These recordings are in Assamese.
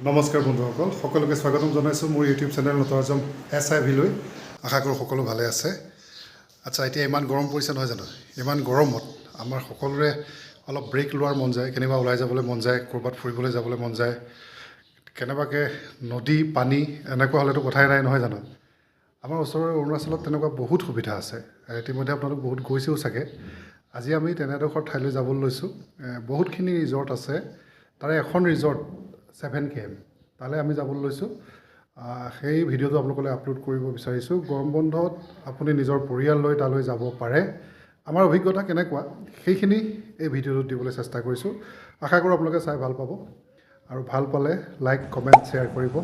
নমস্কাৰ বন্ধুসকল, সকলোকে স্বাগতম জনাইছোঁ মোৰ ইউটিউব চেনেল নটৰাজম SIV-লৈ। আশা কৰোঁ সকলো ভালে আছে। আচ্ছা, এতিয়া ইমান গৰম পৰিছে নহয় জানো? ইমান গৰমত আমাৰ সকলোৰে অলপ ব্ৰেক লোৱাৰ মন যায়, কেনিবা ওলাই যাবলৈ মন যায়, ক'ৰবাত ফুৰিবলৈ যাবলৈ মন যায়, কেনেবাকৈ নদী পানী এনেকুৱা হ'লেতো কথাই নাই নহয় জানো? আমাৰ ওচৰৰ অৰুণাচলত তেনেকুৱা বহুত সুবিধা আছে। ইতিমধ্যে আপোনালোক বহুত গৈছেও চাগে। আজি আমি তেনেডোখৰ ঠাইলৈ যাবলৈ লৈছোঁ। বহুতখিনি ৰিজৰ্ট আছে, তাৰে এখন ৰিজৰ্ট 7KM, তালৈ আমি যাবলৈ লৈছোঁ। সেই ভিডিঅ'টো আপোনালোকলৈ আপলোড কৰিব বিচাৰিছোঁ। গৰম বন্ধত আপুনি নিজৰ পৰিয়াল লৈ তালৈ যাব পাৰে। আমাৰ অভিজ্ঞতা কেনেকুৱা সেইখিনি এই ভিডিঅ'টোত দিবলৈ চেষ্টা কৰিছোঁ। আশা কৰোঁ আপোনালোকে চাই ভাল পাব, আৰু ভাল পালে লাইক কমেণ্ট শ্বেয়াৰ কৰিব।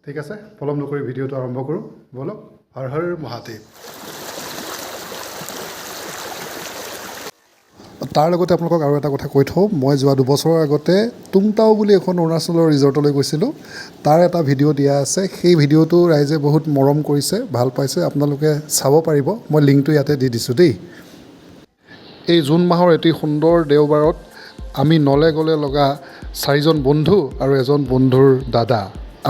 ঠিক আছে, পলম নকৰি ভিডিঅ'টো আৰম্ভ কৰোঁ। বলক, হৰ হৰ মহাদেৱ। তাৰ লগতে আপোনালোকক আৰু এটা কথা কৈ থওঁ, মই যোৱা 2 বছৰৰ আগতে টুংটাও বুলি এখন অৰুণাচলৰ ৰিজৰ্টলৈ গৈছিলোঁ। তাৰ এটা ভিডিঅ' দিয়া আছে। সেই ভিডিঅ'টো ৰাইজে বহুত মৰম কৰিছে, ভাল পাইছে। আপোনালোকে চাব পাৰিব, মই লিংকটো ইয়াতে দি দিছোঁ দেই। এই জুন মাহৰ এটি সুন্দৰ দেওবাৰত আমি নলে গলে লগা 4জন বন্ধু আৰু এজন বন্ধুৰ দাদা,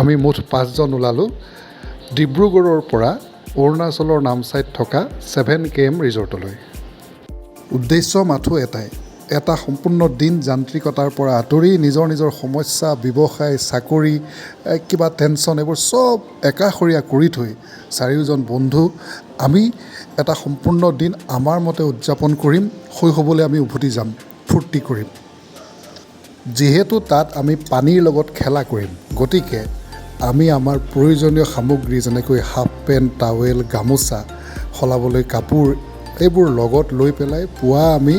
আমি মুঠ 5জন ওলালোঁ ডিব্ৰুগড়ৰ পৰা অৰুণাচলৰ নামচাইত থকা 7KM ৰিজৰ্টলৈ। উদ্দেশ্য মাথো এটাই, এটা সম্পূৰ্ণ দিন যান্ত্ৰিকতাৰ পৰা আঁতৰি নিজৰ নিজৰ সমস্যা, ব্যৱসায়, চাকৰি, কিবা টেনশ্যন এইবোৰ চব একাষৰীয়া কৰি থৈ 4জন বন্ধু আমি এটা সম্পূৰ্ণ দিন আমাৰ মতে উদযাপন কৰিম। শৈশৱলৈ আমি উভতি যাম, ফূৰ্তি কৰিম। যিহেতু তাত আমি পানীৰ লগত খেলা কৰিম, গতিকে আমি আমাৰ প্ৰয়োজনীয় সামগ্ৰী যেনেকৈ হাফ পেণ্ট, টাৱেল, গামোচা, সলাবলৈ কাপোৰ এইবোৰ লগত লৈ পেলাই পুৱা আমি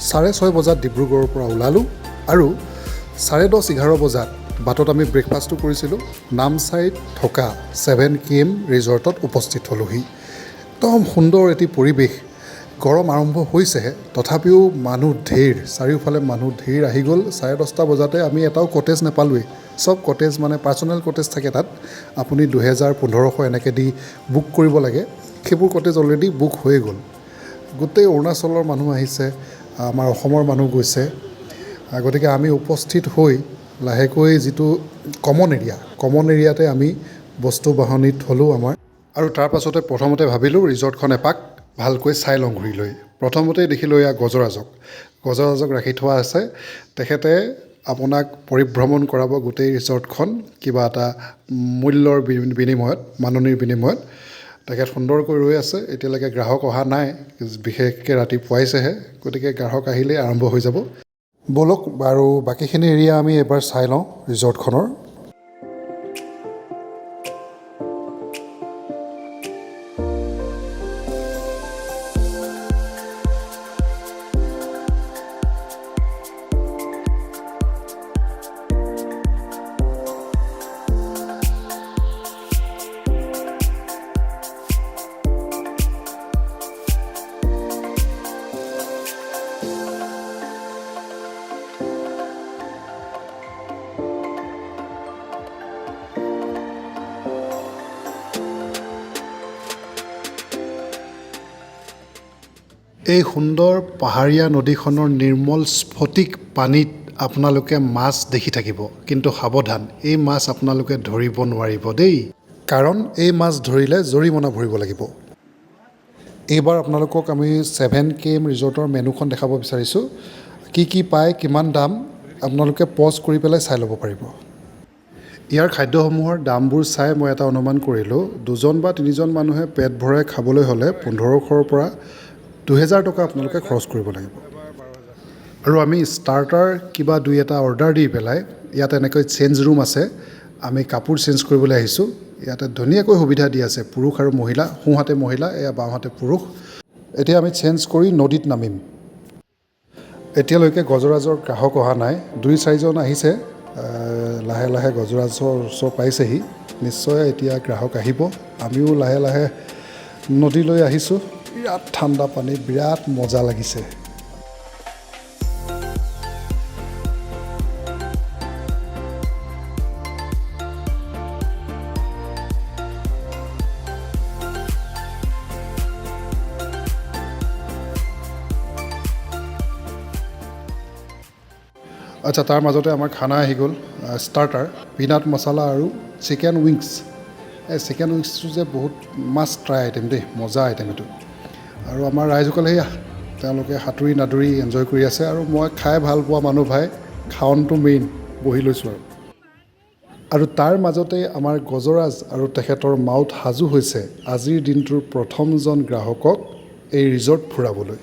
6:30 বজাত ডিব্ৰুগড়ৰ পৰা ওলালোঁ, আৰু 10:30-11 বজাত বাটত আমি ব্ৰেকফাষ্টটো কৰিছিলোঁ। নামচাইত থকা 7KM ৰিজৰ্টত উপস্থিত হ'লোহি। একদম সুন্দৰ এটি পৰিৱেশ। গৰম আৰম্ভ হৈছেহে, তথাপিও মানুহ ঢেৰ, চাৰিওফালে মানুহ ঢেৰ আহি গ'ল। 10:30 বজাতে আমি এটাও কটেজ নাপালোৱেই। চব কটেজ মানে পাৰ্চনেল কটেজ থাকে তাত, আপুনি 2000-1500 এনেকৈ দি বুক কৰিব লাগে। সেইবোৰ কটেজ অলৰেডি বুক হৈ গ'ল। গোটেই অৰুণাচলৰ মানুহ আহিছে, আমাৰ অসমৰ মানুহ গৈছে। গতিকে আমি উপস্থিত হৈ লাহেকৈ যিটো কমন এৰিয়াতে আমি বস্তু বাহনি থ'লোঁ আমাৰ, আৰু তাৰ পাছতে প্ৰথমতে ভাবিলোঁ ৰিজৰ্টখন এপাক ভালকৈ চাই লওঁ ঘূৰি লৈ। প্ৰথমতেই দেখিলোঁ এয়া গজৰাজক ৰাখি থোৱা আছে। তেখেতে আপোনাক পৰিভ্ৰমণ কৰাব গোটেই ৰিজৰ্টখন কিবা এটা মূল্যৰ বিনিময়ত, মাননিৰ বিনিময়ত। তেখেত সুন্দৰকৈ ৰৈ আছে। এতিয়ালৈকে গ্ৰাহক অহা নাই, বিশেষকৈ ৰাতিপুৱাইছেহে, গতিকে গ্ৰাহক আহিলেই আৰম্ভ হৈ যাব। ব'লক আৰু বাকীখিনি এৰিয়া আমি এবাৰ চাই লওঁ ৰিজৰ্টখনৰ। এই সুন্দৰ পাহাৰীয়া নদীখনৰ নিৰ্মল স্ফটিক পানীত আপোনালোকে মাছ দেখি থাকিব, কিন্তু সাৱধান, এই মাছ আপোনালোকে ধৰিব নোৱাৰিব দেই, কাৰণ এই মাছ ধৰিলে জৰিমনা ভৰিব লাগিব। এইবাৰ আপোনালোকক আমি 7KM ৰিজৰ্টৰ মেনুখন দেখাব বিচাৰিছোঁ। কি কি পায়, কিমান দাম, আপোনালোকে পজ কৰি পেলাই চাই ল'ব পাৰিব। ইয়াৰ খাদ্যসমূহৰ দামবোৰ চাই মই এটা অনুমান কৰিলোঁ, 2জন বা 3জন মানুহে পেট ভৰাই খাবলৈ হ'লে 1500ৰ পৰা 2000 টকা আপোনালোকে খৰচ কৰিব লাগিব। আৰু আমি ষ্টাৰ্টাৰ কিবা 2-এটা অৰ্ডাৰ দি পেলাই, ইয়াত এনেকৈ চেঞ্জ ৰুম আছে, আমি কাপোৰ চেঞ্জ কৰিবলৈ আহিছোঁ। ইয়াতে ধুনীয়াকৈ সুবিধা দি আছে, পুৰুষ আৰু মহিলা, সোঁহাতে মহিলা, এয়া বাওঁহাতে পুৰুষ। এতিয়া আমি চেঞ্জ কৰি নদীত নামিম। এতিয়ালৈকে গজৰাজৰ গ্ৰাহক অহা নাই, 2-4জন আহিছে, লাহে লাহে গজৰাজৰ ওচৰ পাইছেহি। নিশ্চয় এতিয়া গ্ৰাহক আহিব। আমিও লাহে লাহে নদীলৈ আহিছোঁ। বিৰাট ঠাণ্ডা পানী, বিৰাট মজা লাগিছে। আচ্ছা, তাৰ মাজতে আমাৰ খানা আহি গ'ল, ষ্টাৰ্টাৰ। পিনাট মছলা আৰু চিকেন উইংছ। এই চিকেন উইংছটো যে বহুত মাষ্ট ট্ৰাই আইটেম দেই, মজা আইটেম এইটো। আৰু আমাৰ ৰাইজসকলে সেয়া তেওঁলোকে সাঁতুৰি নাদুৰি এনজয় কৰি আছে আৰু মই খাই ভাল পোৱা মানুহ ভাই, খাৱনটো মেইন, বহি লৈছোঁ আৰু তাৰ মাজতে আমাৰ গজৰাজ আৰু তেখেতৰ মাউথ সাজু হৈছে আজিৰ দিনটোৰ প্ৰথমজন গ্ৰাহকক এই ৰিজৰ্ট ফুৰাবলৈ।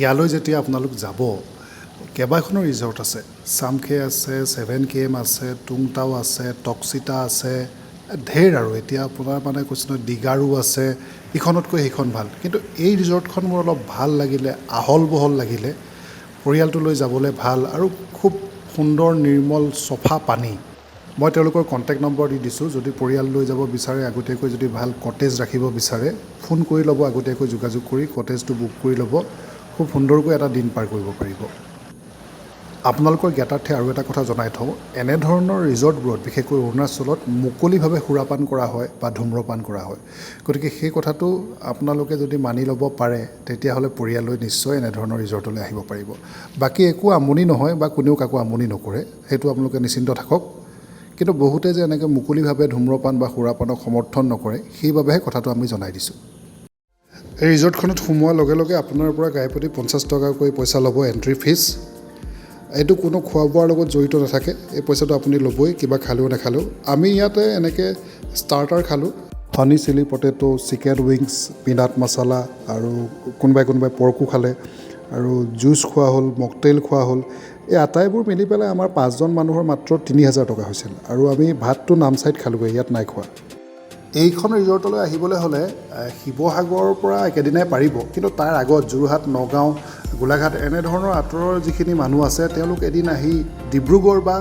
ইয়ালৈ যেতিয়া আপোনালোক যাব, কেইবাখনো ৰিজৰ্ট আছে। চামখে আছে, 7KM আছে, টুংটাও আছে, টক্সিতা আছে, ঢেৰ আৰু এতিয়া আপোনাৰ মানে কৈছোঁ নহয় ডিগাৰু আছে, ইখনতকৈ সেইখন ভাল। কিন্তু এই ৰিজৰ্টখন মোৰ অলপ ভাল লাগিলে, আহল বহল লাগিলে, পৰিয়ালটো লৈ যাবলৈ ভাল আৰু খুব সুন্দৰ নিৰ্মল চফা পানী। মই তেওঁলোকৰ কণ্টেক্ট নম্বৰ দি দিছোঁ, যদি পৰিয়াল লৈ যাব বিচাৰে আগতীয়াকৈ যদি ভাল কটেজ ৰাখিব বিচাৰে ফোন কৰি ল'ব, আগতীয়াকৈ যোগাযোগ কৰি কটেজটো বুক কৰি ল'ব, খুব সুন্দৰকৈ এটা দিন পাৰ কৰিব পাৰিব। আপোনালোকৰ জ্ঞাতাৰ্থে আৰু এটা কথা জনাই থওঁ, এনেধৰণৰ ৰিজৰ্টবোৰত বিশেষকৈ অৰুণাচলত মুকলিভাৱে সুৰাপান কৰা হয় বা ধূম্ৰপান কৰা হয়। গতিকে সেই কথাটো আপোনালোকে যদি মানি ল'ব পাৰে তেতিয়াহ'লে পৰিয়াল লৈ নিশ্চয় এনেধৰণৰ ৰিজৰ্টলৈ আহিব পাৰিব। বাকী একো আমনি নহয় বা কোনেও কাকো আমনি নকৰে, সেইটো আপোনালোকে নিশ্চিন্ত থাকক। কিন্তু বহুতে যে এনেকৈ মুকলিভাৱে ধূম্ৰপান বা সুৰাপানক সমৰ্থন নকৰে, সেইবাবেহে কথাটো আমি জনাই দিছোঁ। এই ৰিজৰ্টখনত সোমোৱাৰ লগে লগে আপোনাৰ পৰা গাই প্ৰতি 50 টকাকৈ পইচা ল'ব এণ্ট্ৰি ফিজ। এইটো কোনো খোৱা বোৱাৰ লগত জড়িত নাথাকে, এই পইচাটো আপুনি ল'বই, কিবা খালেও নাখালেও। আমি ইয়াতে এনেকৈ ষ্টাৰ্টাৰ খালোঁ, honey chilli potato, chicken wings, peanut masala আৰু কোনোবাই পৰ্কো খালে আৰু জুচ খোৱা হ'ল, মকটেইল খোৱা হ'ল। এই আটাইবোৰ মিলি পেলাই আমাৰ 5জন মানুহৰ মাত্ৰ 3000 টকা হৈছিল আৰু আমি ভাতটো নামচাইত খালোঁগৈ, ইয়াত নাই খোৱা। এইখন ৰিজৰ্টলৈ আহিবলৈ হ'লে শিৱসাগৰৰ পৰা একেদিনাই পাৰিব, কিন্তু তাৰ আগত যোৰহাট, নগাঁও, গোলাঘাট এনেধৰণৰ আঁতৰৰ যিখিনি মানুহ আছে তেওঁলোক এদিন আহি ডিব্ৰুগড় বা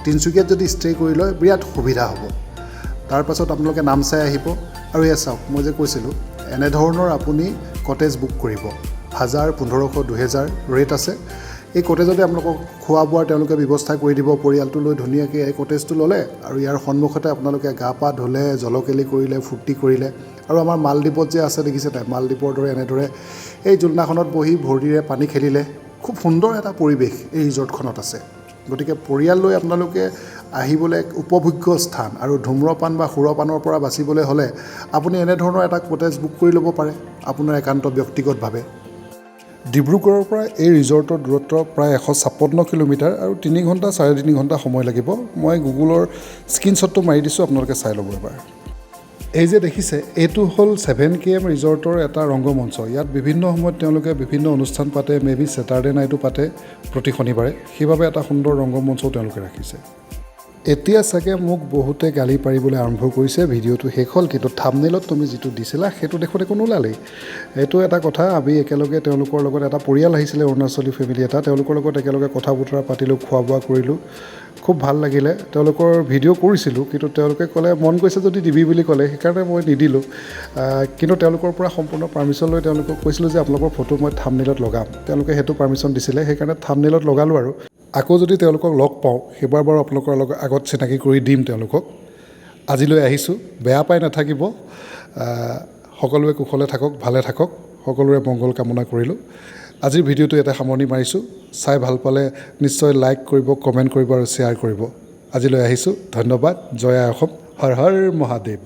তিনিচুকীয়াত যদি ষ্টে' কৰি লয় বিৰাট সুবিধা হ'ব। তাৰপাছত আপোনালোকে নামচাই আহিব আৰু এয়া চাওক, মই যে কৈছিলোঁ এনেধৰণৰ আপুনি কটেজ বুক কৰিব, 1000, 1500, 2000 ৰেট আছে। এই কটেজতে আপোনালোকক খোৱা বোৱাৰ তেওঁলোকে ব্যৱস্থা কৰি দিব। পৰিয়ালটো লৈ ধুনীয়াকৈ এই কটেজটো ল'লে আৰু ইয়াৰ সন্মুখতে আপোনালোকে গা পা ধুলে, জলকেলি কৰিলে, ফূৰ্তি কৰিলে। আৰু আমাৰ মালদ্বীপত যে আছে দেখিছে নাই, মালদ্বীপৰ দৰে এনেদৰে এই জোলনাখনত বহি ভৰিৰে পানী খেলিলে। খুব সুন্দৰ এটা পৰিৱেশ এই ৰিজৰ্টখনত আছে। গতিকে পৰিয়াল লৈ আপোনালোকে আহিবলৈ এক উপভোগ্য স্থান আৰু ধূম্ৰপান বা সুৰাপানৰ পৰা বাচিবলৈ হ'লে আপুনি এনেধৰণৰ এটা কটেজ বুক কৰি ল'ব পাৰে আপোনাৰ একান্ত ব্যক্তিগতভাৱে। ডিব্ৰুগড়ৰ পৰা এই ৰিজৰ্টৰ দূৰত্ব প্ৰায় 156 কিলোমিটাৰ আৰু 3 ঘণ্টা 3.5 ঘণ্টা সময় লাগিব। মই গুগলৰ স্ক্ৰীনশ্বটটো মাৰি দিছোঁ, আপোনালোকে চাই ল'ব এবাৰ। এই যে দেখিছে, এইটো হ'ল 7KM ৰিজৰ্টৰ এটা ৰংগমঞ্চ। ইয়াত বিভিন্ন সময়ত তেওঁলোকে বিভিন্ন অনুষ্ঠান পাতে, মেবি ছেটাৰডে নাইটো পাতে প্ৰতি শনিবাৰে, সেইবাবে এটা সুন্দৰ ৰংগমঞ্চও তেওঁলোকে ৰাখিছে। এতিয়া চাগে মোক বহুতে গালি পাৰিবলৈ আৰম্ভ কৰিছে। ভিডিঅ'টো শেষ হ'ল, কিন্তু থাম্বনেইলত তুমি যিটো দিছিলা সেইটো দেখোন একো নোলালেই। এইটো এটা কথা, আমি একেলগে তেওঁলোকৰ লগত এটা পৰিয়াল আহিছিলে, অৰুণাচলী ফেমিলি এটা, তেওঁলোকৰ লগত একেলগে কথা বতৰা পাতিলোঁ, খোৱা বোৱা কৰিলোঁ, খুব ভাল লাগিলে। তেওঁলোকৰ ভিডিঅ' কৰিছিলোঁ, কিন্তু তেওঁলোকে ক'লে মন গৈছে যদি দিবি বুলি ক'লে, সেইকাৰণে মই নিদিলোঁ। কিন্তু তেওঁলোকৰ পৰা সম্পূৰ্ণ পাৰ্মিশ্যন লৈ তেওঁলোকক কৈছিলোঁ যে আপোনালোকৰ ফটো মই থাম্বনেইলত লগাম। তেওঁলোকে সেইটো পাৰ্মিশ্যন দিছিলে, সেইকাৰণে থাম্বনেইলত লগালোঁ। আৰু আকৌ যদি তেওঁলোকক লগ পাওঁ সেইবাৰ বাৰু আপোনালোকৰ লগত আগত চিনাকি কৰি দিম তেওঁলোকক। আজিলৈ আহিছোঁ, বেয়া পাই নাথাকিব। সকলোৱে কুশলে থাকক, ভালে থাকক, সকলোৰে মংগল কামনা কৰিলোঁ। আজিৰ ভিডিঅ'টো এটা সামৰণি মাৰিছোঁ চাই ভাল পালে নিশ্চয় লাইক কৰিব কমেণ্ট কৰিব আৰু শ্বেয়াৰ কৰিব আজিলৈ আহিছোঁ ধন্যবাদ জয় আই অসম হৰ হৰ মহাদেৱ